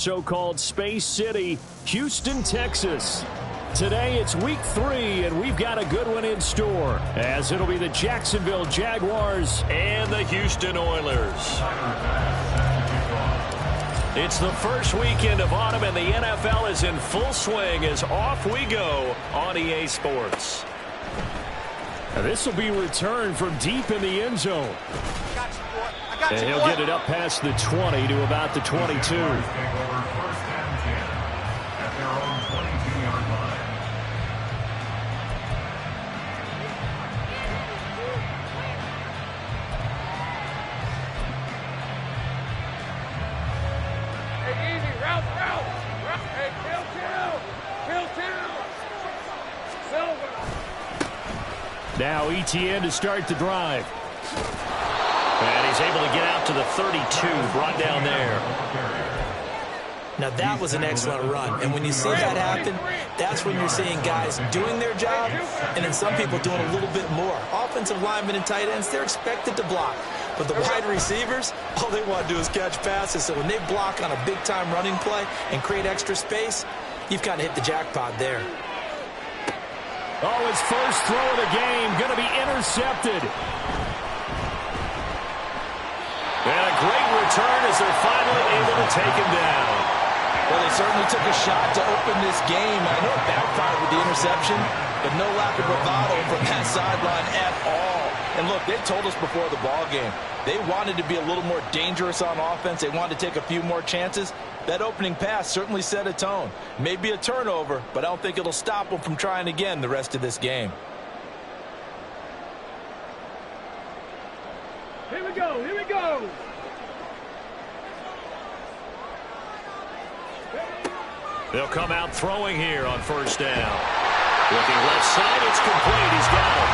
So-called Space City, Houston, Texas. Today it's week 3, and we've got a good one in store, as it'll be the Jacksonville Jaguars and the Houston Oilers. It's the first weekend of autumn, and the NFL is in full swing as off we go on EA Sports. This will be returned from deep in the end zone. And he'll get it up past the 20 to about the 22. Now ETN to start the drive. And he's able to get out to the 32, brought down there. Now that was an excellent run. And when you see that happen, that's when you're seeing guys doing their job and then some people doing a little bit more. Offensive linemen and tight ends, they're expected to block. But the wide receivers, all they want to do is catch passes. So when they block on a big-time running play and create extra space, you've kind of hit the jackpot there. Oh, his first throw of the game going to be intercepted. And a great return as they're finally able to take him down. Well, they certainly took a shot to open this game. I know it backfired with the interception, but no lack of bravado from that sideline at all. And look, they told us before the ball game, they wanted to be a little more dangerous on offense. They wanted to take a few more chances. That opening pass certainly set a tone. Maybe a turnover, but I don't think it'll stop them from trying again the rest of this game. Here we go, here we go. They'll come out throwing here on first down. Looking left side, it's complete. He's got it.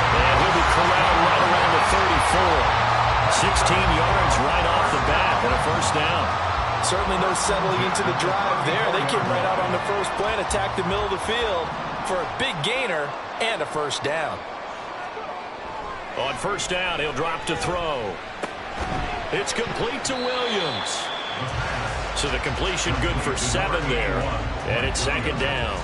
And he'll be corralled right around the 34. 16 yards right off the bat and a first down. Certainly no settling into the drive there. They came right out on the first play and attacked the middle of the field for a big gainer and a first down. On first down, he'll drop to throw. It's complete to Williams. So the completion good for 7 there. And it's second down.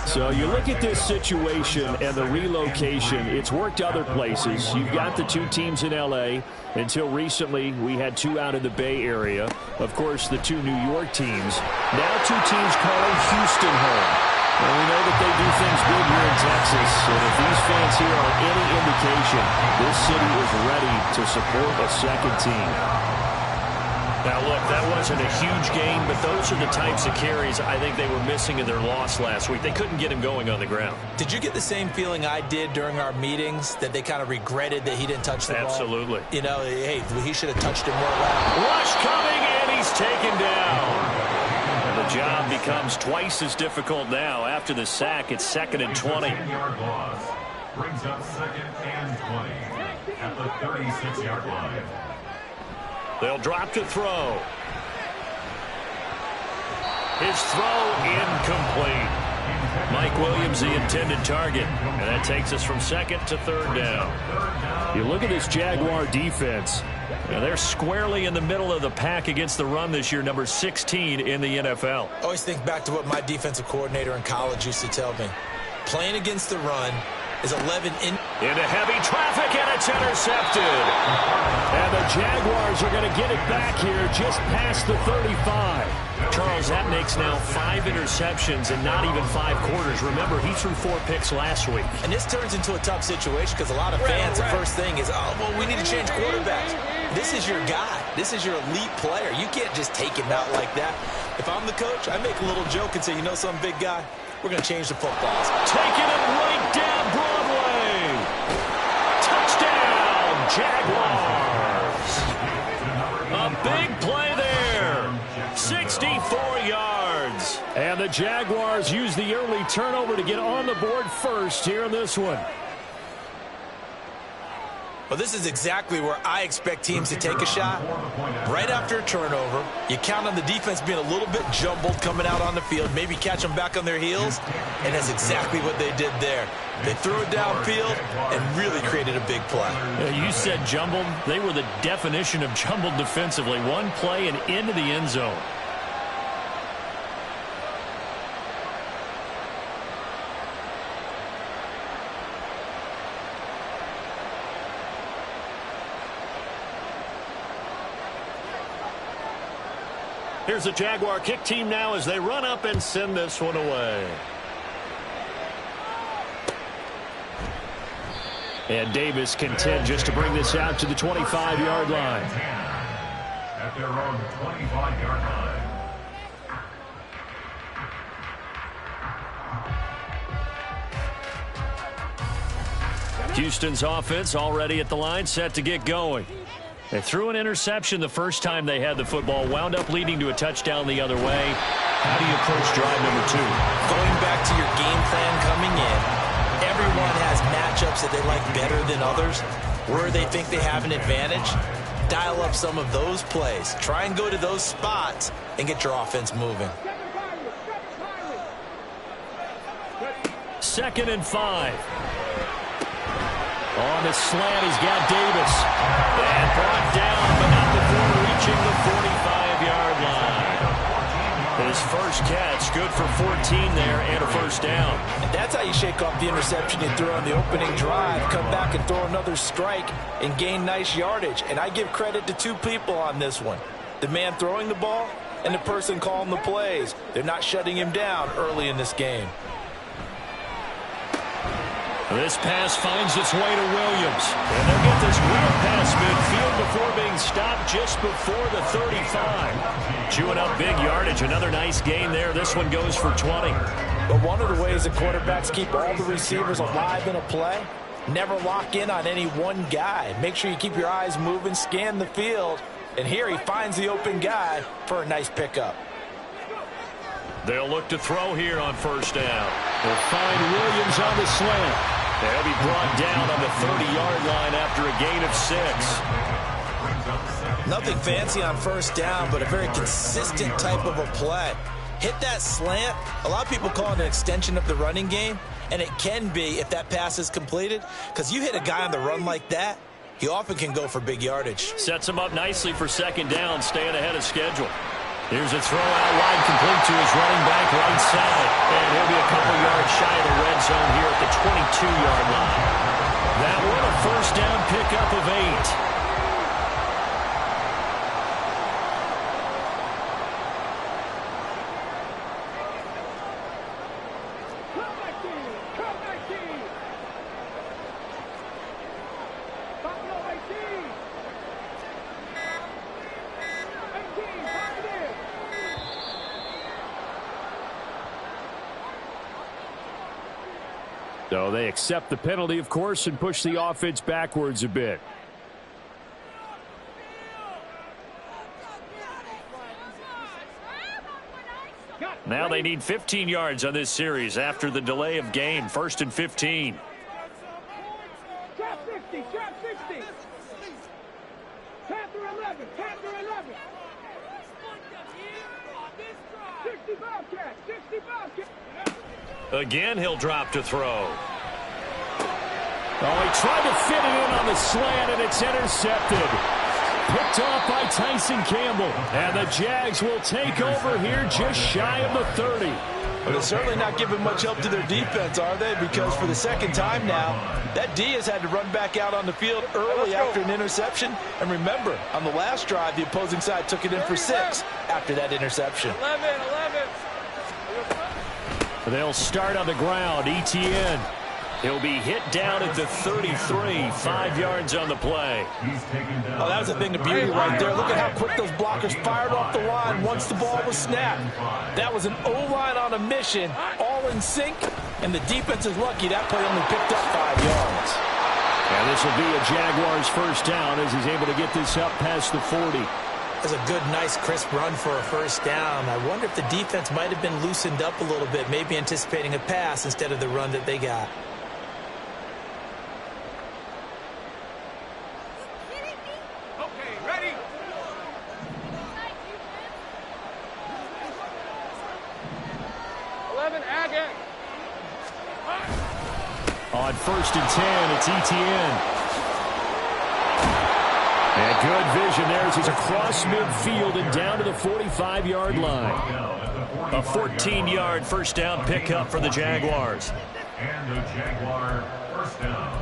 So you look at this situation and the relocation. It's worked other places. You've got the 2 teams in L.A. Until recently, we had 2 out of the Bay Area. Of course, the 2 New York teams. Now 2 teams calling Houston home. And we know that they do things big here in Texas. And if these fans here are any indication, this city is ready to support a second team. Now, look, that wasn't a huge gain, but those are the types of carries I think they were missing in their loss last week. They couldn't get him going on the ground. Did you get the same feeling I did during our meetings, that they kind of regretted that he didn't touch the ball? Absolutely. You know, hey, he should have touched it more loud. Rush coming, and he's taken down. And the job becomes twice as difficult now. After the sack, it's 2nd and 20. Second-yard loss brings up 2nd and 20 at the 36-yard line. They'll drop to throw. His throw incomplete. Mike Williams, the intended target. And that takes us from 2nd to 3rd down. You look at this Jaguar defense. Now they're squarely in the middle of the pack against the run this year, number 16 in the NFL. I always think back to what my defensive coordinator in college used to tell me. Playing against the run is 11 into heavy traffic, and it's intercepted. And the Jaguars are going to get it back here just past the 35. Charles, that makes now 5 interceptions in not even 5 quarters. Remember, he threw 4 picks last week. And this turns into a tough situation because a lot of fans, the first thing is, oh, well, we need to change quarterbacks. This is your guy. This is your elite player. You can't just take him out like that. If I'm the coach, I make a little joke and say, you know some big guy? We're going to change the footballs. Taking it right down Broadway. Touchdown, Jaguars. A big play there. 64 yards. And the Jaguars use the early turnover to get on the board first here in this one. Well, this is exactly where I expect teams to take a shot. Right after a turnover, you count on the defense being a little bit jumbled coming out on the field, maybe catch them back on their heels, and that's exactly what they did there. They threw it downfield and really created a big play. You said jumbled. They were the definition of jumbled defensively. One play and into the end zone. Here's the Jaguar kick team now as they run up and send this one away. And Davis content just to bring this out to the 25-yard line. At their own 25-yard line. Houston's offense already at the line, set to get going. They threw an interception the first time they had the football, wound up leading to a touchdown the other way. How do you approach drive number 2? Going back to your game plan coming in, everyone has matchups that they like better than others, where they think they have an advantage. Dial up some of those plays. Try and go to those spots and get your offense moving. 2nd and 5. On the slant, he's got Davis. And brought down, but not before reaching the 45-yard line. His first catch, good for 14 there and a first down. And that's how you shake off the interception you threw on the opening drive. Come back and throw another strike and gain nice yardage. And I give credit to 2 people on this one. The man throwing the ball and the person calling the plays. They're not shutting him down early in this game. This pass finds its way to Williams. And they'll get this wheel past midfield before being stopped just before the 35. Chewing up big yardage. Another nice gain there. This one goes for 20. But one of the ways that quarterbacks keep all the receivers alive in a play, never lock in on any one guy. Make sure you keep your eyes moving, scan the field. And here he finds the open guy for a nice pickup. They'll look to throw here on first down. They'll find Williams on the slant. They'll be brought down on the 30-yard line after a gain of 6. Nothing fancy on first down, but a very consistent type of a play. Hit that slant. A lot of people call it an extension of the running game, and it can be if that pass is completed, because you hit a guy on the run like that, he often can go for big yardage. Sets him up nicely for second down, staying ahead of schedule. Here's a throw out wide, complete to his running back right side. And he'll be a couple yards shy of the red zone here at the 22-yard line. That one a first down pickup of 8. So they accept the penalty, of course, and push the offense backwards a bit. Now they need 15 yards on this series after the delay of game. 1st and 15. Trap 60, trap 60. Panther 11, Panther 11. 60 Bobcat, 60 Bobcat. Again, he'll drop to throw. Oh, he tried to fit it in on the slant, and it's intercepted. Picked off by Tyson Campbell. And the Jags will take over here just shy of the 30. But it's certainly not giving much help to their defense, are they? Because for the second time now, that D has had to run back out on the field early after an interception. And remember, on the last drive, the opposing side took it in for 6 after that interception. 11. They'll start on the ground. Etienne. He'll be hit down at the 33. 5 yards on the play. Oh, that was a thing of beauty right there. Look at how quick those blockers fired off the line once the ball was snapped. That was an O-line on a mission, all in sync, and the defense is lucky that play only picked up 5 yards. And this will be a Jaguars first down as he's able to get this up past the 40. That's a good, nice, crisp run for a first down. I wonder if the defense might have been loosened up a little bit, maybe anticipating a pass instead of the run that they got. Okay, ready? On 1st and 10, it's Etienne. And good vision there as he's across midfield and down to the 45-yard line. A 14-yard first down pickup for the Jaguars. And a Jaguar first down.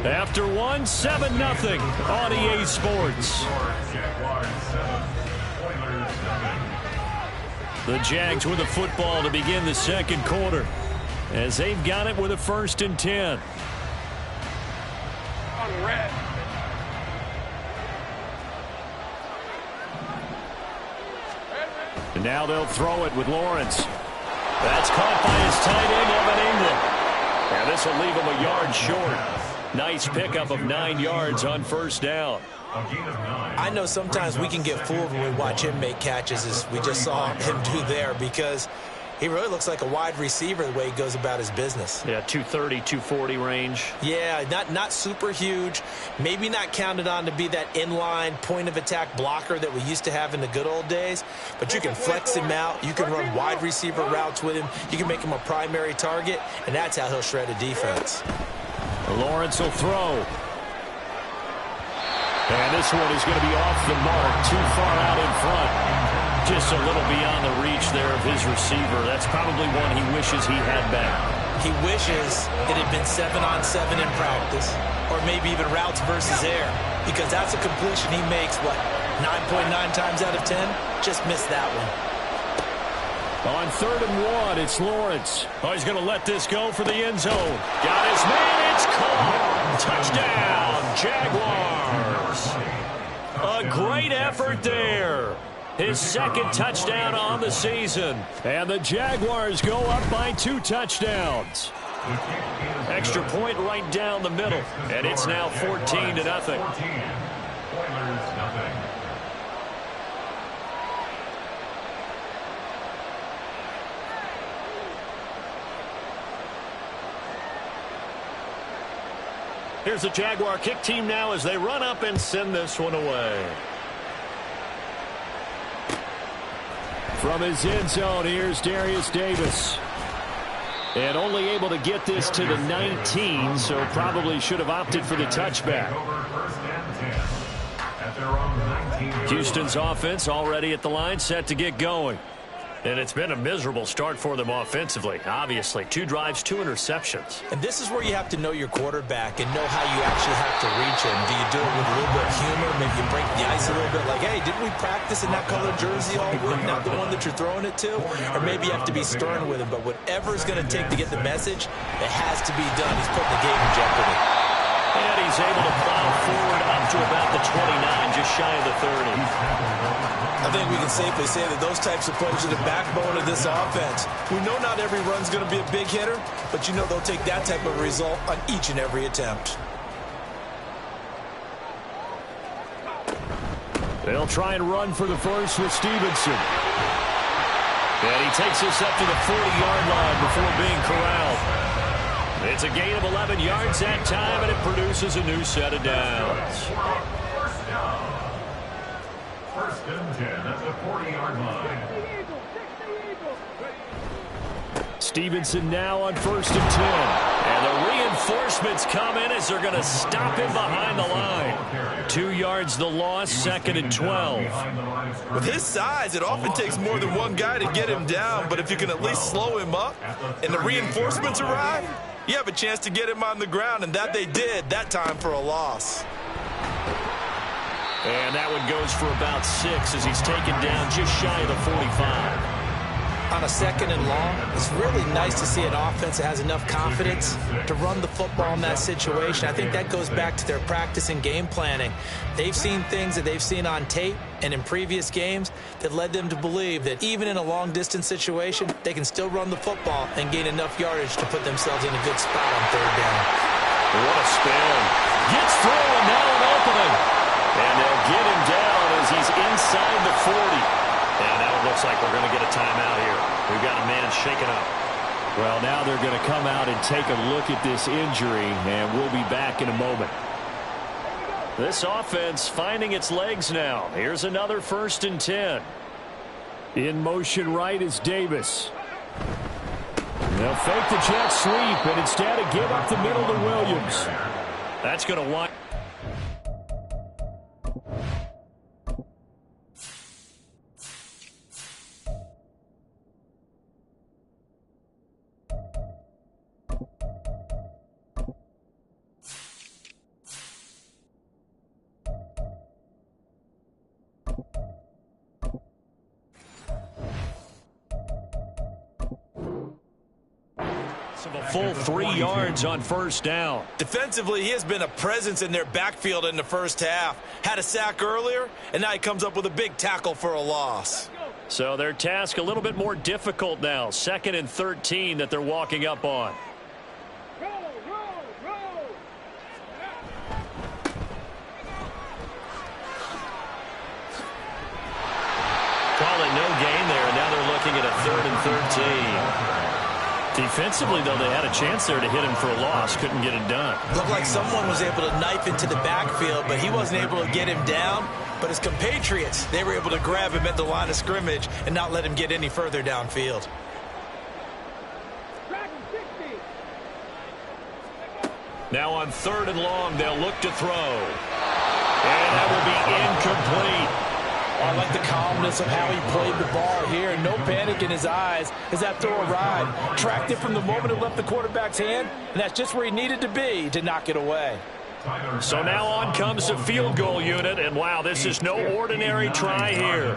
After one, 7-0 on EA Sports. The Jags with the football to begin the second quarter, as they've got it with a 1st and 10. And now they'll throw it with Lawrence. That's caught by his tight end, Evan Ingram. And this will leave him a yard short. Nice pickup of 9 yards on 1st down. I know sometimes we can get fooled when we watch him make catches, as we just saw him do there, because he really looks like a wide receiver the way he goes about his business. Yeah, 230, 240 range. Yeah, not super huge. Maybe not counted on to be that inline point-of-attack blocker that we used to have in the good old days. But you can flex him out. You can run wide receiver routes with him. You can make him a primary target, and that's how he'll shred a defense. Lawrence will throw. And this one is going to be off the mark, too far out in front. Just a little beyond the reach there of his receiver. That's probably one he wishes he had back. He wishes it had been 7-on-7 in practice, or maybe even routes versus air, because that's a completion he makes, 9.9 times out of 10? Just missed that one. On 3rd and 1, it's Lawrence. Oh, he's going to let this go for the end zone. Got his man, it's caught. Touchdown, Jaguars. A great effort there. His 2nd touchdown on the season. And the Jaguars go up by 2 touchdowns. Extra point right down the middle. And it's now 14-0. Here's the Jaguar kick team now as they run up and send this one away. From his end zone, here's Darius Davis. And only able to get this to the 19, so probably should have opted for the touchback. Houston's offense already at the line, set to get going. And it's been a miserable start for them offensively, obviously. 2 drives, 2 interceptions. And this is where you have to know your quarterback and know how you actually have to reach him. Do you do it with a little bit of humor? Maybe you break the ice a little bit like, hey, didn't we practice in that colored jersey all week, not the one that you're throwing it to? Or maybe you have to be stern with him. But whatever it's going to take to get the message, it has to be done. He's putting the game in jeopardy. And he's able to plow forward up to about the 29, just shy of the 30. I think we can safely say that those types of plays are the backbone of this offense. We know not every run's going to be a big hitter, but you know they'll take that type of result on each and every attempt. They'll try and run for the first with Stevenson. And he takes us up to the 40-yard line before being corralled. It's a gain of 11 yards that time, and it produces a new set of downs. First and 10 at the 40-yard line. Stevenson now on 1st and 10. And the reinforcements come in as they're going to stop him behind the line. 2 yards the loss, 2nd and 12. With his size, it often takes more than one guy to get him down, but if you can at least slow him up and the reinforcements arrive, you have a chance to get him on the ground, and that they did that time for a loss. And that one goes for about 6 as he's taken down just shy of the 45. On a 2nd and long, it's really nice to see an offense that has enough confidence to run the football in that situation. I think that goes back to their practice and game planning. They've seen things that they've seen on tape and in previous games that led them to believe that even in a long-distance situation, they can still run the football and gain enough yardage to put themselves in a good spot on 3rd down. What a spin. Gets through and now an opening. And they'll get him down as he's inside the 40. And now it looks like we're going to get a timeout here. We've got a man shaken up. Well, now they're going to come out and take a look at this injury, and we'll be back in a moment. This offense finding its legs now. Here's another 1st and 10. In motion right is Davis. They'll fake the jet sweep, and instead of give up the middle to Williams. That's going to wind. A full 3 yards on first down. Defensively, he has been a presence in their backfield in the first half. Had a sack earlier, and now he comes up with a big tackle for a loss. So their task a little bit more difficult now. 2nd and 13 that they're walking up on. Call it no gain there, and now they're looking at a 3rd and 13. Defensively, though, they had a chance there to hit him for a loss. Couldn't get it done. Looked like someone was able to knife into the backfield, but he wasn't able to get him down. But his compatriots, they were able to grab him at the line of scrimmage and not let him get any further downfield. Now on 3rd and long, they'll look to throw. And that will be incomplete. I like the calmness of how he played the ball here. No panic in his eyes as that throw arrived. Tracked it from the moment it left the quarterback's hand, and that's just where he needed to be to knock it away. So now on comes the field goal unit, and wow, this is no ordinary try here.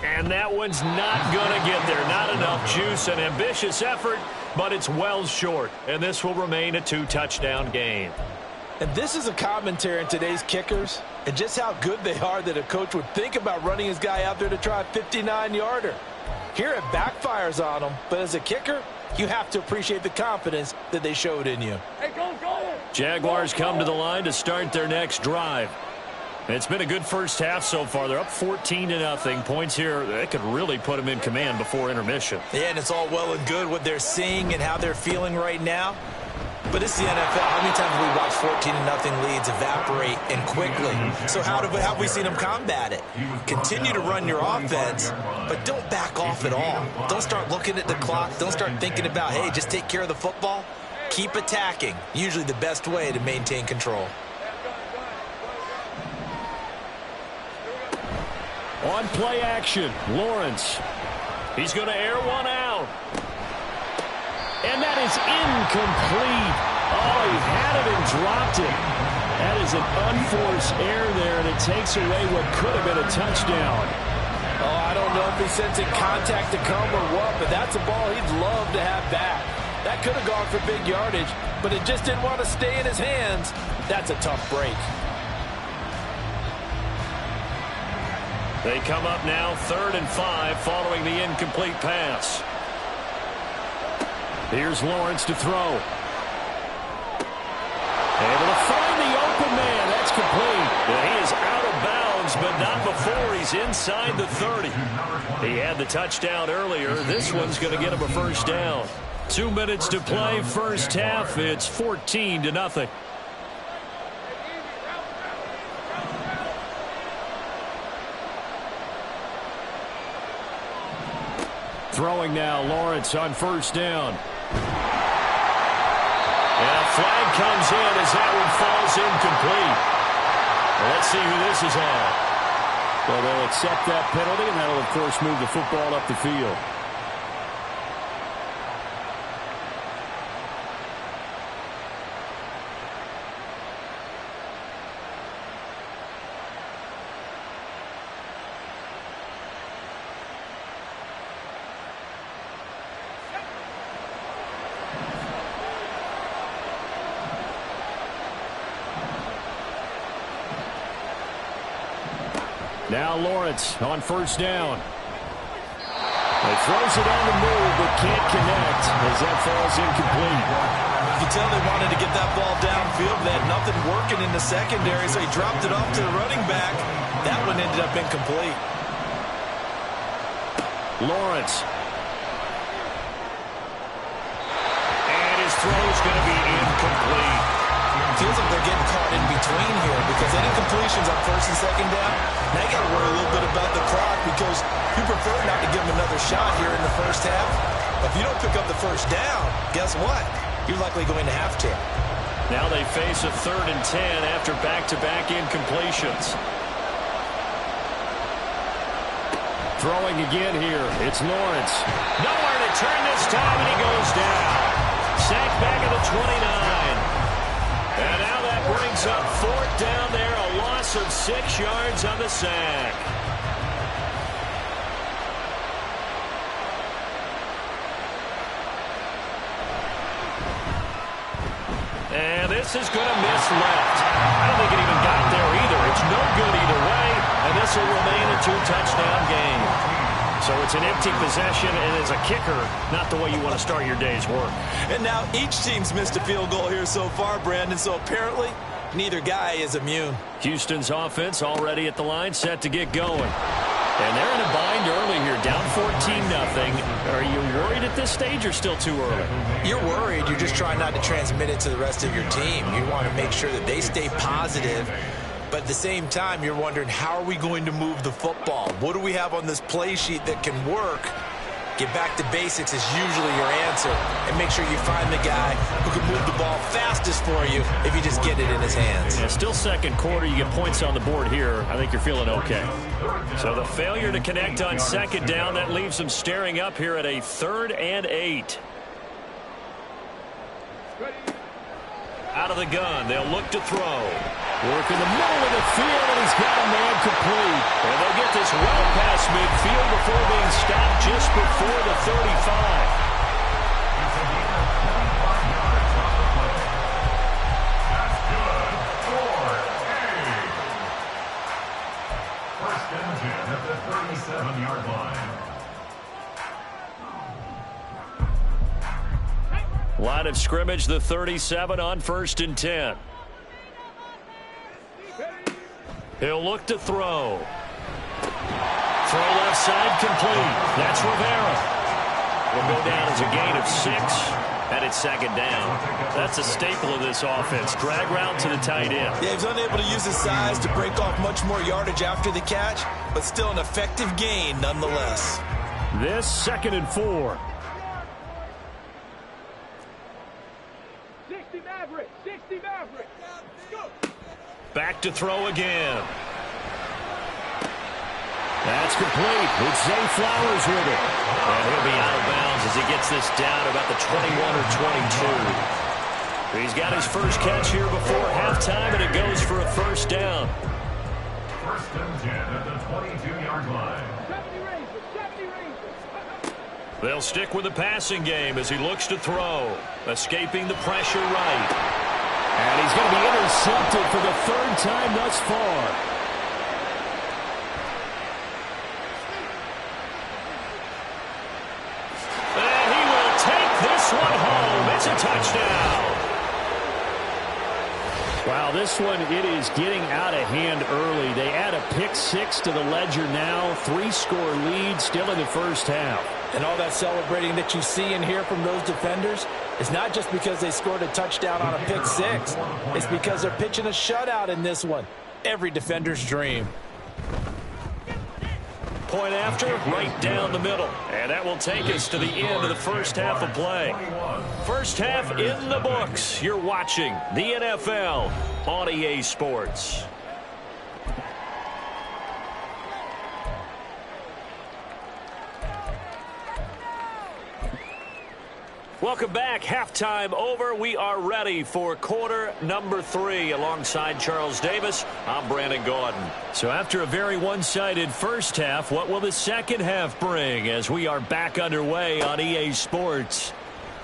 And that one's not going to get there. Not enough juice. An ambitious effort, but it's well short. And this will remain a 2-touchdown game. And this is a commentary on today's kickers and just how good they are that a coach would think about running his guy out there to try a 59-yarder. Here it backfires on him, but as a kicker, you have to appreciate the confidence that they showed in you. Hey, go. Jaguars come to the line to start their next drive. It's been a good first half so far. They're up 14-0. Points here, that could really put them in command before intermission. Yeah, and it's all well and good what they're seeing and how they're feeling right now. But it's the NFL. How many times have we watched 14-0 leads evaporate and quickly? So how have we seen them combat it? Continue to run your offense, but don't back off at all. Don't start looking at the clock. Don't start thinking about, hey, just take care of the football. Keep attacking. Usually the best way to maintain control. On play action, Lawrence. He's going to air one out. And that is incomplete. Oh, he had it and dropped it. That is an unforced error there, and it takes away what could have been a touchdown. Oh, I don't know if he's sensing contact to come or what, but that's a ball he'd love to have back. That could have gone for big yardage, but it just didn't want to stay in his hands. That's a tough break. They come up now 3rd and 5 following the incomplete pass. Here's Lawrence to throw. Able to find the open man. That's complete. And he is out of bounds, but not before he's inside the 30. He had the touchdown earlier. This one's going to get him a first down. 2 minutes to play, first half. It's 14-0. Throwing now, Lawrence on first down. And a flag comes in as that one falls incomplete. Well, let's see who this is on. Well, they'll accept that penalty, and that'll, of course, move the football up the field. Now Lawrence on first down. He throws it on the move, but can't connect as that falls incomplete. You can tell they wanted to get that ball downfield. They had nothing working in the secondary, so he dropped it off to the running back. That one ended up incomplete. Lawrence. And his throw's going to be incomplete. Feels like they're getting caught in between here because any completions on first and second down, now you got to worry a little bit about the clock because you prefer not to give them another shot here in the first half. But if you don't pick up the first down, guess what? You're likely going to have to. Now they face a 3rd and 10 after back-to-back incompletions. Throwing again here. It's Lawrence. Nowhere to turn this time, and he goes down. Sacked back at the 29. And now that brings up 4th down there, a loss of 6 yards on the sack. pass is going to miss left. I don't think it even got there either. It's no good either way, and this will remain a 2-touchdown game. So it's an empty possession, and as a kicker, not the way you want to start your day's work. And now each team's missed a field goal here so far, Brandon, so apparently neither guy is immune. Houston's offense already at the line, set to get going. And they're in a bind early here, down 14-0. Are you worried at this stage or still too early? You're worried. You're just trying not to transmit it to the rest of your team. You want to make sure that they stay positive. But at the same time, you're wondering, how are we going to move the football? What do we have on this play sheet that can work? Get back to basics is usually your answer. And make sure you find the guy who can move the ball fastest for you if you just get it in his hands. Yeah, still second quarter. You get points on the board here. I think you're feeling okay. So the failure to connect on second down, that leaves them staring up here at a 3rd and 8. Out of the gun, they'll look to throw. Work in the middle of the field, and he's got a man complete. And they'll get this well past midfield before being stopped just before the 35. That's good for a. First and 10 at the 37-yard line. Line of scrimmage, the 37 on 1st and 10. He'll look to throw. Throw left side complete. That's Rivera. Will go down as a gain of 6, and it's 2nd down. That's a staple of this offense. Drag route to the tight end. Yeah, he's unable to use his size to break off much more yardage after the catch, but still an effective gain nonetheless. This 2nd and 4. 60 Maverick, 60 Maverick. Go. Back to throw again. That's complete. It's Zay Flowers with it. And he'll be out of bounds as he gets this down about the 21 or 22. He's got his first catch here before halftime, and it goes for a 1st down. First and 10 at the 22-yard line. 70 Rangers, 70 Rangers. They'll stick with the passing game as he looks to throw. Escaping the pressure right. And he's going to be intercepted for the 3rd time thus far. And he will take this one home. It's a touchdown. Wow, this one, it is getting out of hand early. They add a pick 6 to the ledger now. 3-score lead still in the first half. And all that celebrating that you see and hear from those defenders is not just because they scored a touchdown on a pick 6. It's because they're pitching a shutout in this one. Every defender's dream. Point after, right down the middle. And that will take us to the end of the first half of play. First half in the books. You're watching the NFL on EA Sports. Welcome back. Halftime over. We are ready for quarter number 3. Alongside Charles Davis, I'm Brandon Gaudin. So after a very one-sided first half, what will the second half bring as we are back underway on EA Sports?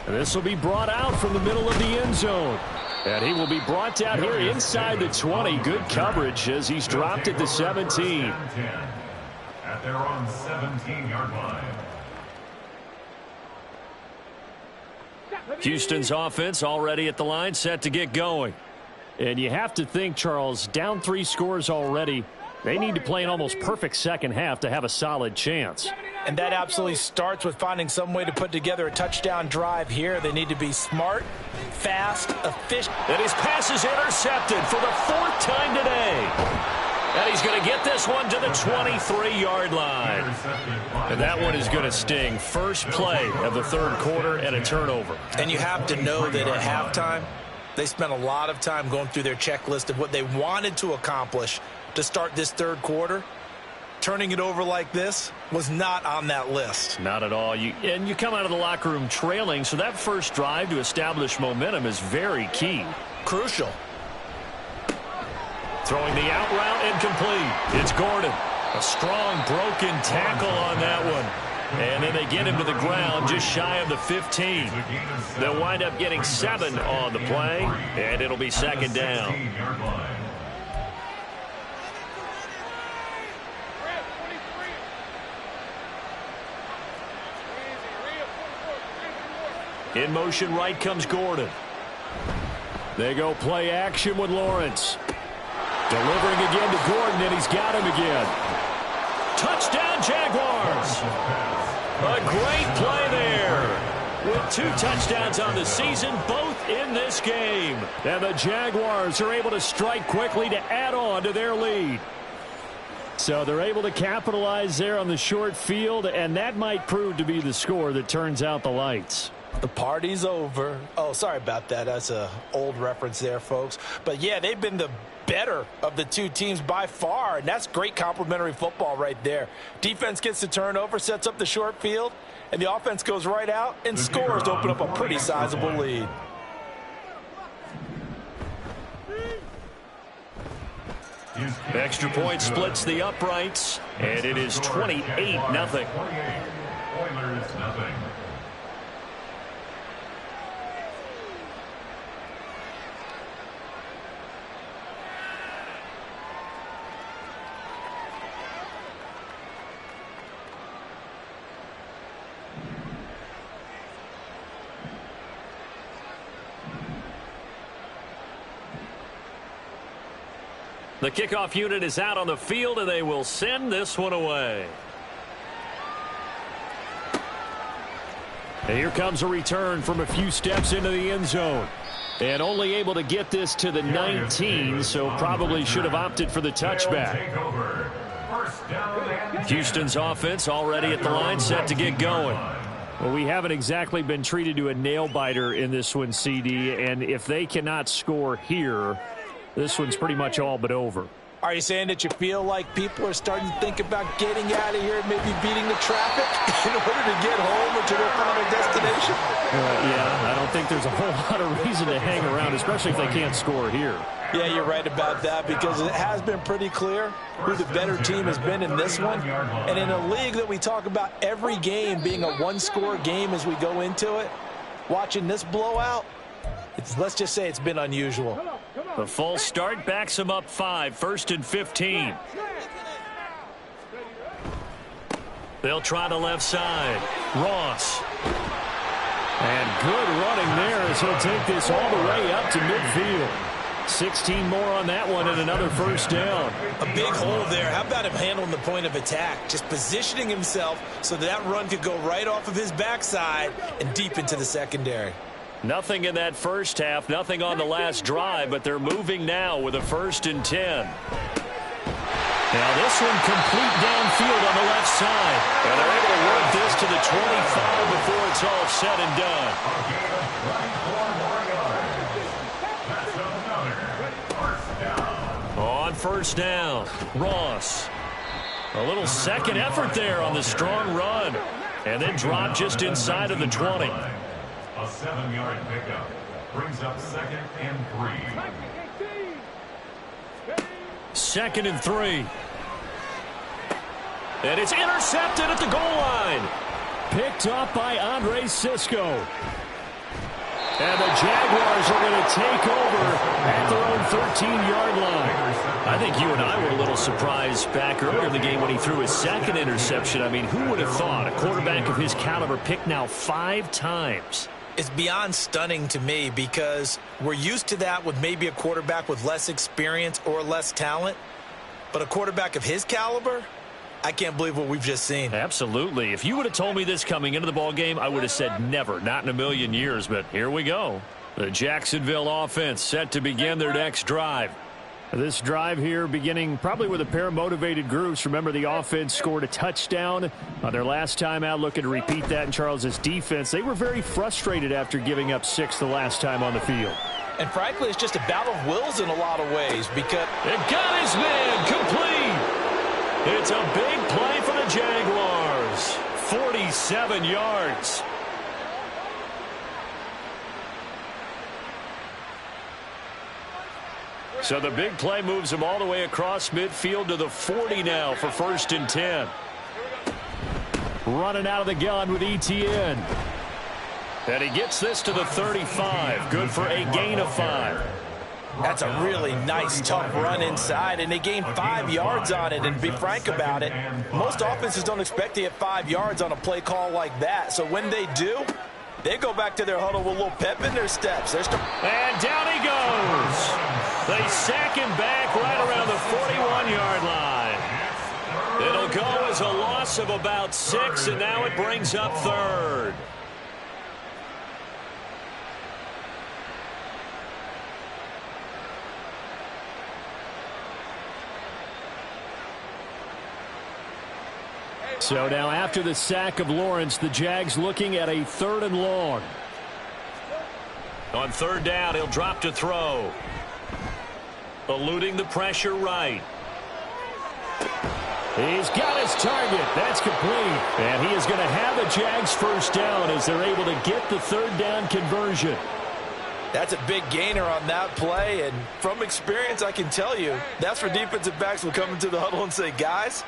This will be brought out from the middle of the end zone. And he will be brought down here inside the 20. Good coverage as he's dropped at the 17. At their own 17-yard line. Houston's offense already at the line, set to get going. And you have to think, Charles, down 3 scores already. They need to play an almost perfect second half to have a solid chance. And that absolutely starts with finding some way to put together a touchdown drive here. They need to be smart, fast, efficient. And his pass is intercepted for the 4th time today. And he's going to get this one to the 23-yard line. And that one is going to sting. First play of the 3rd quarter and a turnover. And you have to know that at halftime, they spent a lot of time going through their checklist of what they wanted to accomplish to start this 3rd quarter. Turning it over like this was not on that list. Not at all. And you come out of the locker room trailing, so that first drive to establish momentum is very key. Crucial. Throwing the out route incomplete. It's Gordon. A strong broken tackle on that one. And then they get him to the ground just shy of the 15. They'll wind up getting 7 on the play, and it'll be second down. In motion right comes Gordon. They go play action with Lawrence. Delivering again to Gordon, and he's got him again. Touchdown, Jaguars. A great play there. With 2 touchdowns on the season, both in this game. And the Jaguars are able to strike quickly to add on to their lead. So they're able to capitalize there on the short field, and that might prove to be the score that turns out the lights. The party's over. Oh, sorry about that. That's an old reference there, folks. But, yeah, they've been the better of the 2 teams by far, and that's great complimentary football right there. Defense gets the turnover, sets up the short field, and the offense goes right out and scores to open up a pretty sizable lead. Extra point splits the uprights, and it is 28-0. Oilers nothing. The kickoff unit is out on the field, and they will send this one away. And here comes a return from a few steps into the end zone. And only able to get this to the 19, so probably should have opted for the touchback. Houston's offense already at the line, set to get going. Well, we haven't exactly been treated to a nail-biter in this one, CD, and if they cannot score here, this one's pretty much all but over. Are you saying that you feel like people are starting to think about getting out of here and maybe beating the traffic in order to get home or to their final destination? Yeah, I don't think there's a whole lot of reason to hang around, especially if they can't score here. Yeah, you're right about that, because it has been pretty clear who the better team has been in this one. And in a league that we talk about every game being a one-score game as we go into it, watching this blowout, let's just say it's been unusual. The false start backs him up 5, 1st and 15. They'll try the left side. Ross. And good running there as he'll take this all the way up to midfield. 16 more on that one and another first down. A big hole there. How about him handling the point of attack? Just positioning himself so that run could go right off of his backside and deep into the secondary. Nothing in that first half, nothing on the last drive, but they're moving now with a 1st and 10. Now this one complete downfield on the left side. And they're able to work this to the 25 before it's all said and done. On first down, Ross. A little second effort there on the strong run. And then drop just inside of the 20. A 7-yard pickup brings up 2nd and 3. 2nd and 3. And it's intercepted at the goal line. Picked up by Andre Cisco. And the Jaguars are going to take over at their own 13-yard line. I think you and I were a little surprised back earlier in the game when he threw his 2nd interception. I mean, who would have thought a quarterback of his caliber picked now 5 times? It's beyond stunning to me, because we're used to that with maybe a quarterback with less experience or less talent. But a quarterback of his caliber, I can't believe what we've just seen. Absolutely. If you would have told me this coming into the ballgame, I would have said never, not in a million years. But here we go. The Jacksonville offense set to begin their next drive. This drive here beginning probably with a pair of motivated groups. Remember, the offense scored a touchdown on their last time out, looking to repeat that in Charles's defense. They were very frustrated after giving up 6 the last time on the field. And frankly, it's just a battle of wills in a lot of ways, because it got his man complete. It's a big play for the Jaguars. 47 yards. So the big play moves him all the way across midfield to the 40 now for 1st and 10. running out of the gun with ETN. And he gets this to the 35. Good for a gain of 5. That's a really nice, tough run inside, and they gained 5 yards on it. And to be frank about it, most offenses don't expect to get 5 yards on a play call like that. So when they do, they go back to their huddle with a little pep in their steps. And down he goes. They sack him back right around the 41-yard line. It'll go as a loss of about 6, and now it brings up 3rd. So now after the sack of Lawrence, the Jags looking at a 3rd and long. On 3rd down, he'll drop to throw. Eluding the pressure right. He's got his target. That's complete. And he is going to have the Jags 1st down as they're able to get the 3rd down conversion. That's a big gainer on that play, and from experience, I can tell you, that's where defensive backs will come into the huddle and say, guys,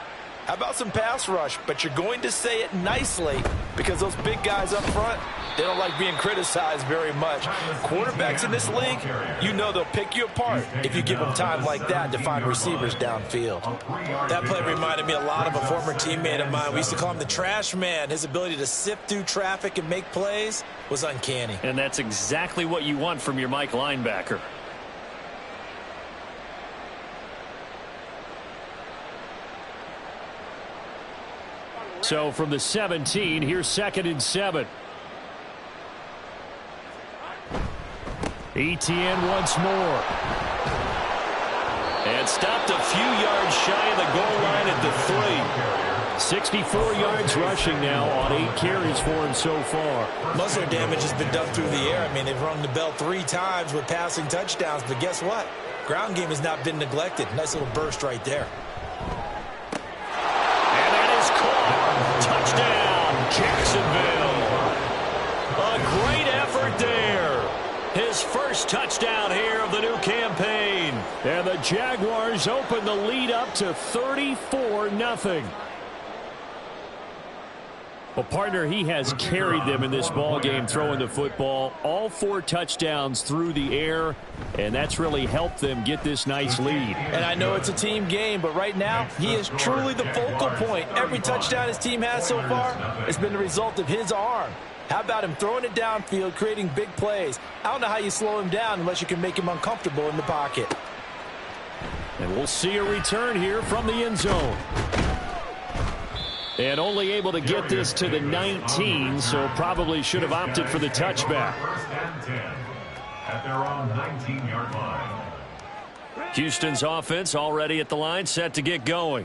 how about some pass rush? But you're going to say it nicely because those big guys up front, they don't like being criticized very much. Quarterbacks in this league, you know they'll pick you apart if you give them time like that to find receivers downfield. That play reminded me a lot of a former teammate of mine. We used to call him the trash man. His ability to sift through traffic and make plays was uncanny. And that's exactly what you want from your Mike linebacker. So from the 17, here's 2nd and 7. ETN once more. And stopped a few yards shy of the goal line at the 3. 64 yards rushing now on 8 carries for him so far. Most of their damage has been done through the air. I mean, they've rung the bell 3 times with passing touchdowns, but guess what? Ground game has not been neglected. Nice little burst right there. Touchdown, Jacksonville. A great effort there. His first touchdown here of the new campaign. And the Jaguars open the lead up to 34-0. Well, partner, he has carried them in this ball game throwing the football. All 4 touchdowns through the air, and that's really helped them get this nice lead. And I know it's a team game, but right now, he is truly the focal point. Every touchdown his team has so far has been the result of his arm. How about him throwing it downfield, creating big plays? I don't know how you slow him down unless you can make him uncomfortable in the pocket. And we'll see a return here from the end zone. And only able to get this to the 19, so probably should have opted for the touchback. 1st and 10 at their own 19-yard line. Houston's offense already at the line, set to get going.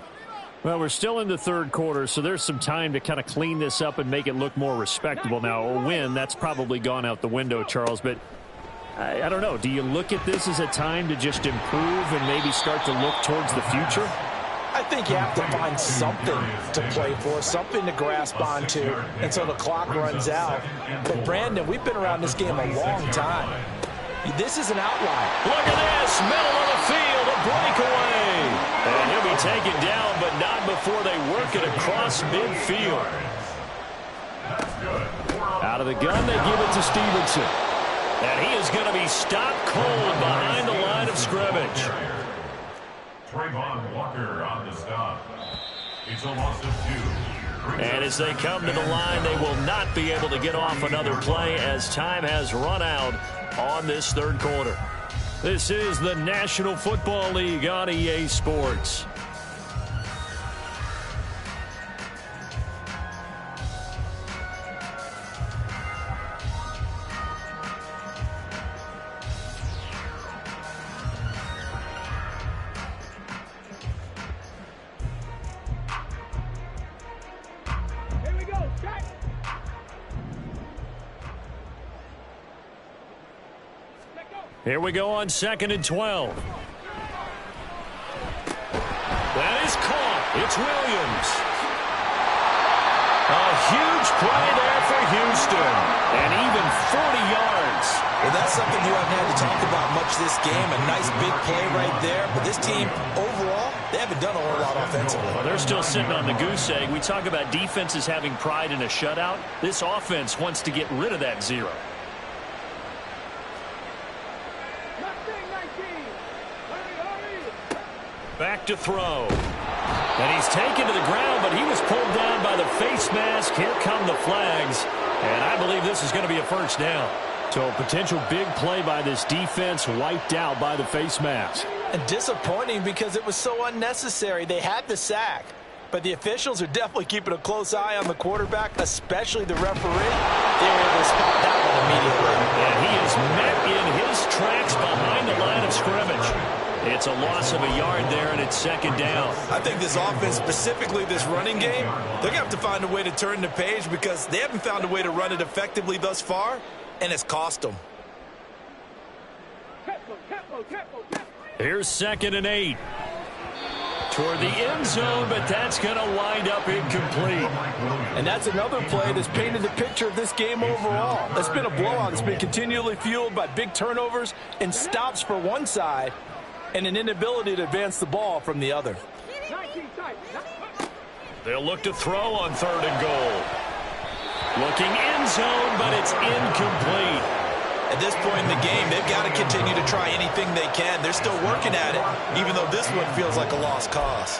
Well, we're still in the 3rd quarter, so there's some time to kind of clean this up and make it look more respectable. Now, a win, that's probably gone out the window, Charles, but I don't know. Do you look at this as a time to just improve and maybe start to look towards the future? I think you have to find something to play for, something to grasp onto until the clock runs out. But, Brandon, we've been around this game a long time. This is an outlier. Look at this, middle of the field, a breakaway. And he'll be taken down, but not before they work it across midfield. Out of the gun, they give it to Stevenson. And he is going to be stopped cold behind the line of scrimmage. Trayvon Walker on the stop. It's a loss of 2. And as they come to the line, they will not be able to get off another play as time has run out on this 3rd quarter. This is the National Football League on EA Sports. Here we go on 2nd and 12. That is caught. It's Williams. A huge play there for Houston. And even 40 yards. Well, that's something you haven't had to talk about much this game. A nice big play right there. But this team, overall, they haven't done a whole lot offensively. Well, they're still sitting on the goose egg. We talk about defenses having pride in a shutout. This offense wants to get rid of that 0. Back to throw. And he's taken to the ground, but he was pulled down by the face mask. Here come the flags. And I believe this is going to be a first down. So a potential big play by this defense wiped out by the face mask. And disappointing because it was so unnecessary. They had the sack. But the officials are definitely keeping a close eye on the quarterback, especially the referee. They were able to spot that one immediately. And he is met in his tracks behind the line of scrimmage. It's a loss of a yard there, and it's second down. I think this offense, specifically this running game, they're going to have to find a way to turn the page because they haven't found a way to run it effectively thus far, and it's cost them. Here's 2nd and 8. Toward the end zone, but that's going to wind up incomplete. And that's another play that's painted the picture of this game overall. It's been a blowout. It's been continually fueled by big turnovers and stops for one side and an inability to advance the ball from the other. They'll look to throw on 3rd and goal. Looking end zone, but it's incomplete. At this point in the game, they've got to continue to try anything they can. They're still working at it, even though this one feels like a lost cause.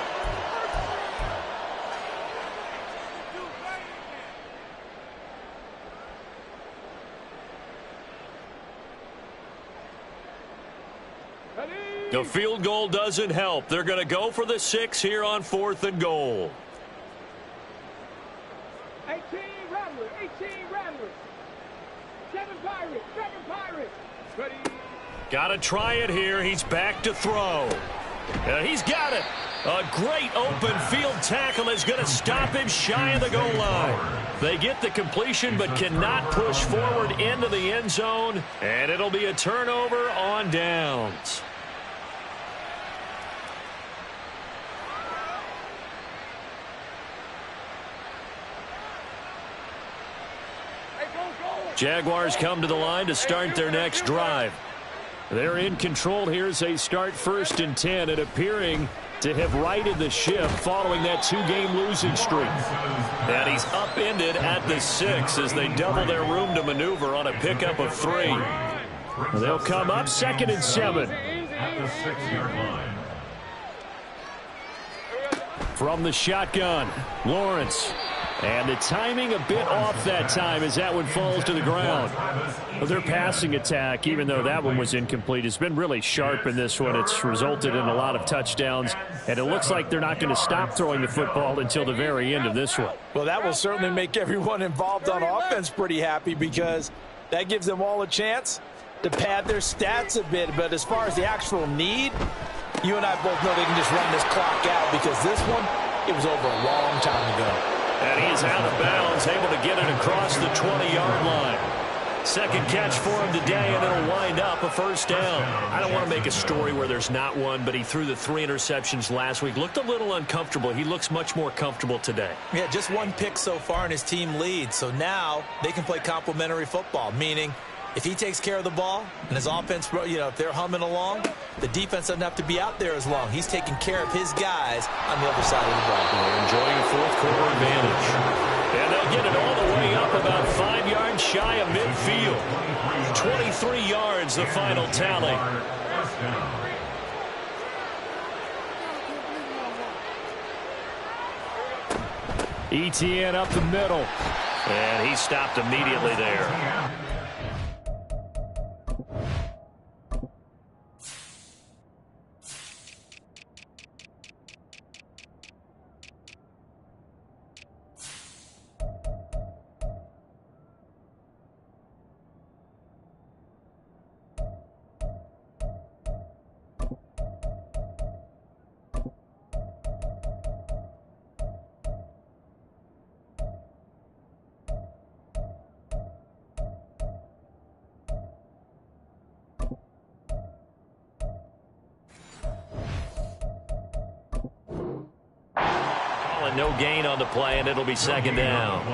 The field goal doesn't help. They're going to go for the 6 here on 4th and goal. 18 Rattlers, 18 Rattlers. 7 Pirates. Ready. Got to try it here. He's back to throw. He's got it. A great open field tackle is going to stop him shy of the goal line. They get the completion but cannot push forward into the end zone, and it'll be a turnover on downs. Jaguars come to the line to start their next drive. They're in control here as they start 1st and 10 and appearing to have righted the ship following that 2-game losing streak. And he's upended at the 6 as they double their room to maneuver on a pickup of 3. They'll come up 2nd and 7. At the 6-yard line. From the shotgun, Lawrence. And the timing a bit off that time as that one falls to the ground. Well, their passing attack, even though that one was incomplete, has been really sharp in this one. It's resulted in a lot of touchdowns, and it looks like they're not going to stop throwing the football until the very end of this one. Well, that will certainly make everyone involved on offense pretty happy because that gives them all a chance to pad their stats a bit. But as far as the actual need, you and I both know they can just run this clock out because this one, it was over a long time ago. And he is out of bounds, able to get it across the 20-yard line. Second catch for him today, and it'll wind up a first down. I don't want to make a story where there's not one, but he threw the 3 interceptions last week. Looked a little uncomfortable. He looks much more comfortable today. Yeah, just 1 pick so far, and his team leads. So now they can play complementary football, meaning if he takes care of the ball and his offense, if they're humming along, the defense doesn't have to be out there as long. He's taking care of his guys on the other side of the ball. They're enjoying a 4th quarter advantage. And they'll get it all the way up about 5 yards shy of midfield. 23 yards, the final tally. ETN up the middle. And he stopped immediately there. No gain on the play, and it'll be second down.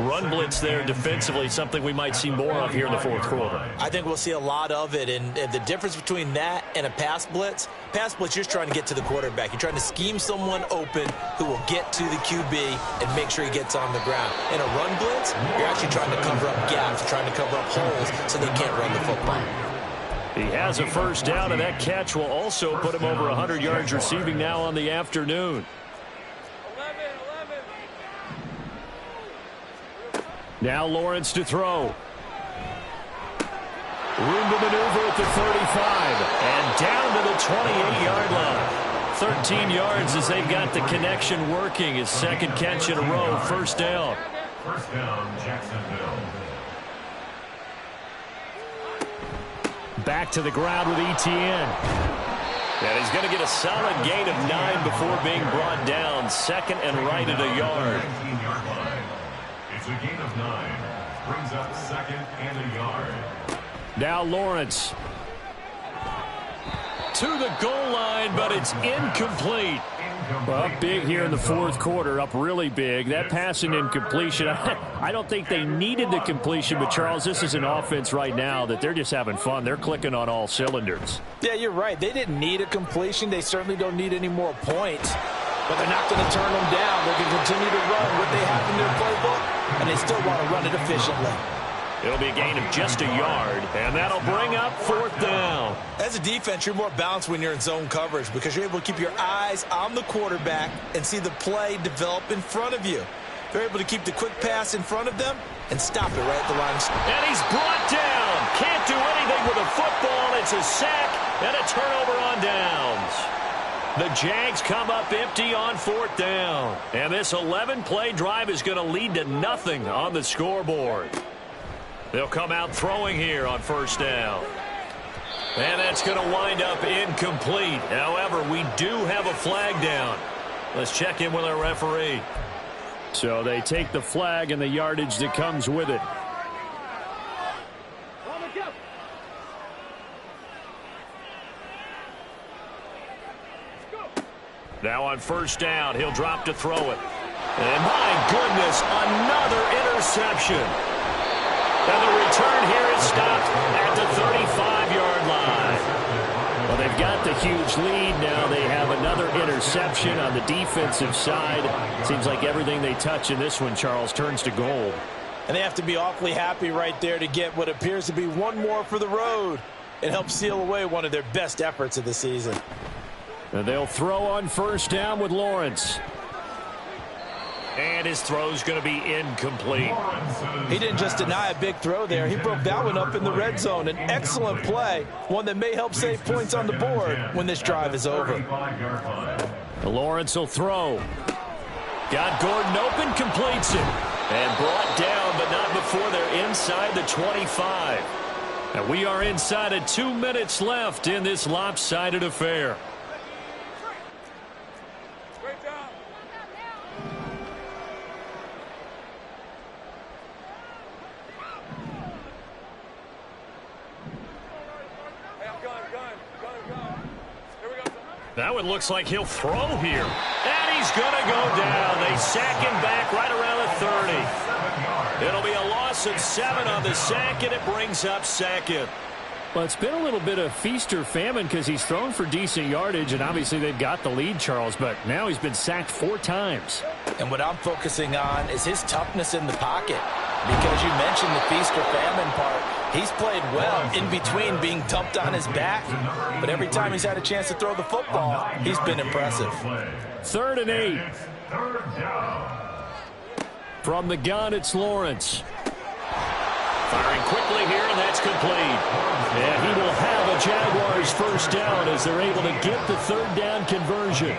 Run blitz there defensively, something we might see more of here in the fourth quarter. I think we'll see a lot of it, and the difference between that and a pass blitz, you're just trying to get to the quarterback. You're trying to scheme someone open who will get to the QB and make sure he gets on the ground. In a run blitz, you're actually trying to cover up gaps, trying to cover up holes so they can't run the football. He has a first down, and that catch will also put him over 100 yards receiving now on the afternoon. Now Lawrence to throw. Room to maneuver at the 35. And down to the 28-yard line. 13 yards as they've got the connection working. His second catch in a row. First down. First down, Jacksonville. Back to the ground with Etienne. And he's going to get a solid gain of 9 before being brought down. Second and right at a yard. 19-yard line. It's a gain of 9. Brings up second and a yard. Now Lawrence. To the goal line, but it's incomplete. Well, up big here in the fourth quarter, up really big. That pass and incompletion, I don't think they needed the completion, but Charles, this is an offense right now that they're just having fun. They're clicking on all cylinders. Yeah, you're right. They didn't need a completion. They certainly don't need any more points. But they're not going to turn them down. They can continue to run what they have in their playbook, and they still want to run it efficiently. It'll be a gain of just a yard, and that'll bring up fourth down. As a defense, you're more balanced when you're in zone coverage because you're able to keep your eyes on the quarterback and see the play develop in front of you. They're able to keep the quick pass in front of them and stop it right at the line. And he's brought down. Can't do anything with a football. It's a sack and a turnover on downs. The Jags come up empty on fourth down. And this 11-play drive is going to lead to nothing on the scoreboard. They'll come out throwing here on first down. And that's going to wind up incomplete. However, we do have a flag down. Let's check in with our referee. So they take the flag and the yardage that comes with it. Now on first down, he'll drop to throw it. And my goodness, another interception. And the return here is stopped at the 35-yard line. Well, they've got the huge lead. Now they have another interception on the defensive side. Seems like everything they touch in this one, Charles, turns to gold. And they have to be awfully happy right there to get what appears to be one more for the road. It helps seal away one of their best efforts of the season. And they'll throw on first down with Lawrence. And his throw's going to be incomplete. He didn't just deny a big throw there. He broke that one up in the red zone. An excellent play, one that may help save points on the board when this drive is over. Lawrence will throw. Got Gordon open, completes it. And brought down, but not before they're inside the 25. And we are inside of 2 minutes left in this lopsided affair. That one looks like he'll throw here. And he's going to go down. They sack him back right around the 30. It'll be a loss of 7 on the sack, and it brings up second. Well, it's been a little bit of feast or famine because he's thrown for decent yardage, and obviously they've got the lead, Charles, but now he's been sacked 4 times. And what I'm focusing on is his toughness in the pocket. Because you mentioned the feast or famine part. He's played well in between being dumped on his back. But every time he's had a chance to throw the football, he's been impressive. 3rd and 8. From the gun, it's Lawrence. Firing quickly here, and that's complete. And he will have a Jaguars first down as they're able to get the 3rd down conversion.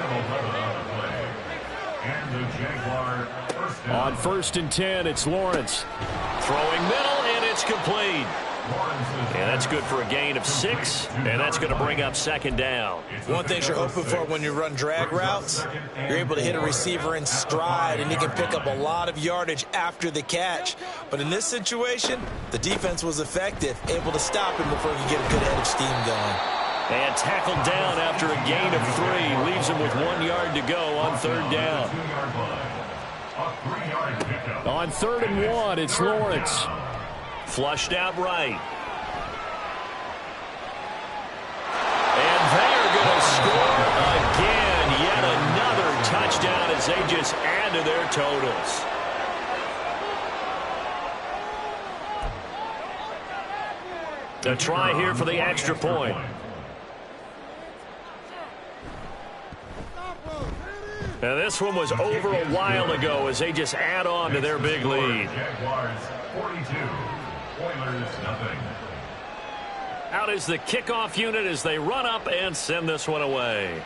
On 1st and 10, it's Lawrence. Throwing middle, and it's complete. And that's good for a gain of 6, and that's going to bring up 2nd down. One thing you're hoping for when you run drag routes, you're able to hit a receiver in stride, and he can pick up a lot of yardage after the catch. But in this situation, the defense was effective, able to stop him before he could get a good head of steam going. And tackled down after a gain of 3. Leaves him with 1 yard to go on 3rd down. A 3-yard pickup. On 3rd and 1, it's Lawrence. Flushed out right. And they're going to score again. Yet another touchdown as they just add to their totals. A try here for the extra point. Now this one was over a while ago as they just add on to their big lead. Jaguars 42, Oilers nothing. Out is the kickoff unit as they run up and send this one away.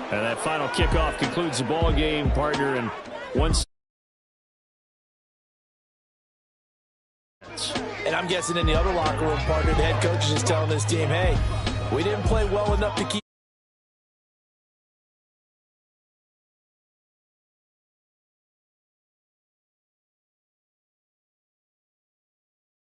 And that final kickoff concludes the ball game, partner, and once. And I'm guessing in the other locker room, partner, the head coach is just telling this team, hey, we didn't play well enough to keep